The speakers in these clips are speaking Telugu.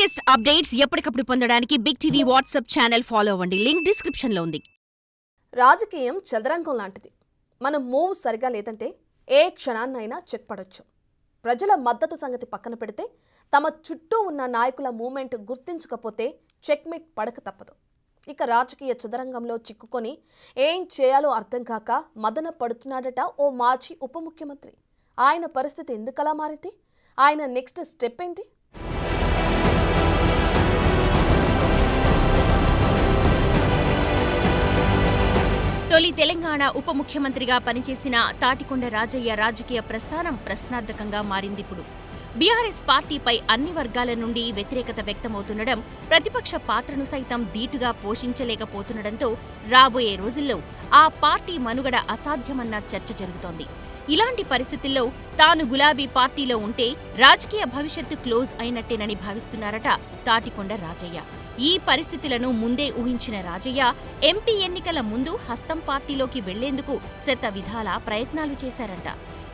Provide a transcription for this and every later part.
లేటెస్ట్ అప్డేట్స్ ఎప్పటికప్పుడు పొందడానికి Big TV WhatsApp channel follow అవ్వండి. లింక్ డిస్క్రిప్షన్ లో ఉంది. రాజకీయం చదరంగం లాంటిది. మన మూవ్ సరిగా లేదంటే ఏ క్షణాన్నైనా చెక్ పడొచ్చు. ప్రజల మద్దతు సంగతి పక్కన పెడితే తమ చుట్టూ ఉన్న నాయకుల మూమెంట్ గుర్తించకపోతే చెక్మేట్ పడక తప్పదు. ఇక రాజకీయ చదరంగంలో చిక్కుకొని ఏం చేయాలో అర్థం కాక మదన పడుతున్నాడట ఓ మాజీ ఉప ముఖ్యమంత్రి. ఆయన పరిస్థితి ఎందుకలా మారింది? ఆయన నెక్స్ట్ స్టెప్ ఏంటి? తొలి తెలంగాణ ఉప ముఖ్యమంత్రిగా పనిచేసిన తాటికొండ రాజయ్య రాజకీయ ప్రస్థానం ప్రశ్నార్థకంగా మారిందిప్పుడు. బీఆర్ఎస్ పార్టీపై అన్ని వర్గాల నుండి వ్యతిరేకత వ్యక్తమవుతుండడం, ప్రతిపక్ష పాత్రను సైతం ధీటుగా పోషించలేకపోతుండటంతో రాబోయే రోజుల్లో ఆ పార్టీ మనుగడ అసాధ్యమన్న చర్చ జరుగుతోంది. ఇలాంటి పరిస్థితుల్లో తాను గులాబీ పార్టీలో ఉంటే రాజకీయ భవిష్యత్తు క్లోజ్ అయినట్టేనని భావిస్తున్నారట తాటికొండ రాజయ్య. ఈ పరిస్థితులను ముందే ఊహించిన రాజయ్య ఎంపీ ఎన్నికల ముందు హస్తం పార్టీలోకి వెళ్లేందుకు శతవిధాల ప్రయత్నాలు చేశారంట.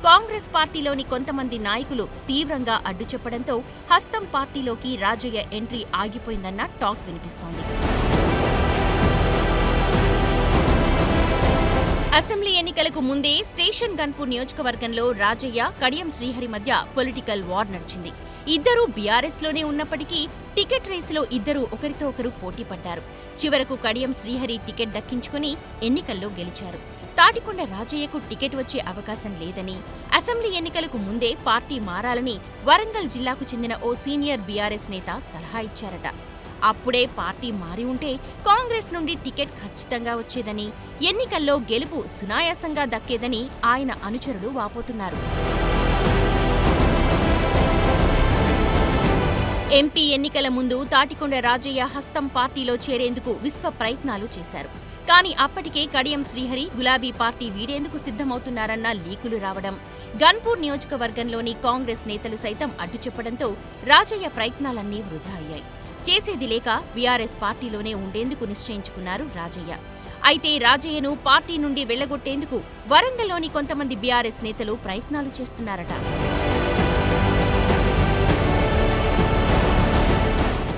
కాంగ్రెస్ పార్టీలోని కొంతమంది నాయకులు తీవ్రంగా అడ్డు చెప్పడంతో హస్తం పార్టీలోకి రాజయ్య ఎంట్రీ ఆగిపోయిందన్న టాక్ వినిపిస్తోంది. అసెంబ్లీ ఎన్నికలకు ముందే స్టేషన్ గన్పూర్ నియోజకవర్గంలో రాజయ్య, కడియం శ్రీహరి మధ్య పొలిటికల్ వార్ నడిచింది. ఇద్దరూ బీఆర్ఎస్లోనే ఉన్నప్పటికీ టికెట్ రేసులో ఇద్దరూ ఒకరితో ఒకరు పోటీ పడ్డారు. చివరకు కడియం శ్రీహరి టికెట్ దక్కించుకుని ఎన్నికల్లో గెలిచారు. తాటికొండ రాజయ్యకు టికెట్ వచ్చే అవకాశం లేదని, అసెంబ్లీ ఎన్నికలకు ముందే పార్టీ మారాలని వరంగల్ జిల్లాకు చెందిన ఓ సీనియర్ బీఆర్ఎస్ నేత సలహా ఇచ్చారట. అప్పుడే పార్టీ మారి ఉంటే కాంగ్రెస్ నుండి టికెట్ ఖచ్చితంగా వచ్చేదని, ఎన్నికల్లో గెలుపు సునాయాసంగా దక్కేదని ఆయన అనుచరులు వాపోతున్నారు. ఎంపీ ఎన్నికల ముందు తాటికొండ రాజయ్య హస్తం పార్టీలో చేరేందుకు విశ్వ ప్రయత్నాలు చేశారు. కానీ అప్పటికే కడియం శ్రీహరి గులాబీ పార్టీ వీడేందుకు సిద్ధమవుతున్నారన్న లీకులు రావడం, గన్పూర్ నియోజకవర్గంలోని కాంగ్రెస్ నేతలు సైతం అడ్డు చెప్పడంతో రాజయ్య ప్రయత్నాలన్నీ వృధా అయ్యాయి. చేసేది లేక బీఆర్ఎస్ పార్టీలోనే ఉండేందుకు నిశ్చయించుకున్నారు రాజయ్య. అయితే రాజయ్యను పార్టీ నుండి వెళ్లగొట్టేందుకు వరంగల్లోని కొంతమంది బీఆర్ఎస్ నేతలు ప్రయత్నాలు చేస్తున్నారట.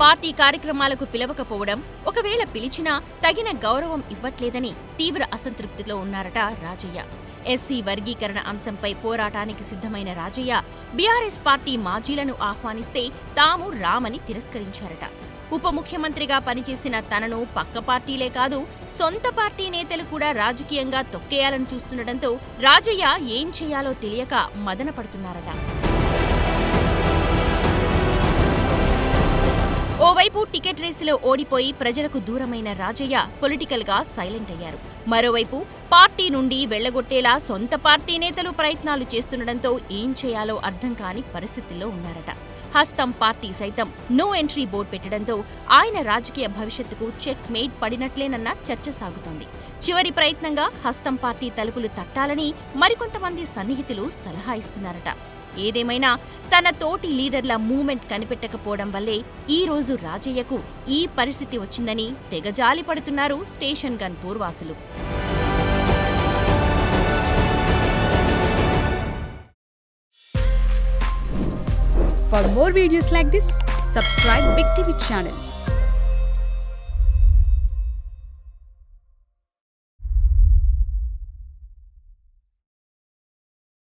పార్టీ కార్యక్రమాలకు పిలవకపోవడం, ఒకవేళ పిలిచినా తగిన గౌరవం ఇవ్వట్లేదని తీవ్ర అసంతృప్తిలో ఉన్నారట రాజయ్య. ఎస్సీ వర్గీకరణ అంశంపై పోరాటానికి సిద్ధమైన రాజయ్య బీఆర్ఎస్ పార్టీ మాజీలను ఆహ్వానిస్తే తాము రామని తిరస్కరించారట. ఉప ముఖ్యమంత్రిగా పనిచేసిన తనను పక్క పార్టీలే కాదు, సొంత పార్టీ నేతలు కూడా రాజకీయంగా తొక్కేయాలని చూస్తుండటంతో రాజయ్య ఏం చేయాలో తెలియక మదన పడుతున్నారట. ఓవైపు టికెట్ రేసులో ఓడిపోయి ప్రజలకు దూరమైన రాజయ్య పొలిటికల్ గా సైలెంట్ అయ్యారు. మరోవైపు పార్టీ నుండి వెళ్లగొట్టేలా సొంత పార్టీ నేతలు ప్రయత్నాలు చేస్తుండటంతో ఏం చేయాలో అర్థం కాని పరిస్థితుల్లో ఉన్నారట. హస్తం పార్టీ సైతం నో ఎంట్రీ బోర్డు పెట్టడంతో ఆయన రాజకీయ భవిష్యత్తుకు చెక్ మేట్ పడినట్లేనన్న చర్చ సాగుతోంది. చివరి ప్రయత్నంగా హస్తం పార్టీ తలుపులు తట్టాలని మరికొంతమంది సన్నిహితులు సలహా ఇస్తున్నారట. ఏదేమైనా తన తోటి లీడర్ల మూవ్మెంట్ కనిపెట్టకపోవడం వల్లే ఈ రోజు రాజయ్యకు ఈ పరిస్థితి వచ్చిందని తెగజాలి పడుతున్నారు స్టేషన్ గన్పూర్ వాసులు. For more videos like this, subscribe Big TV channel.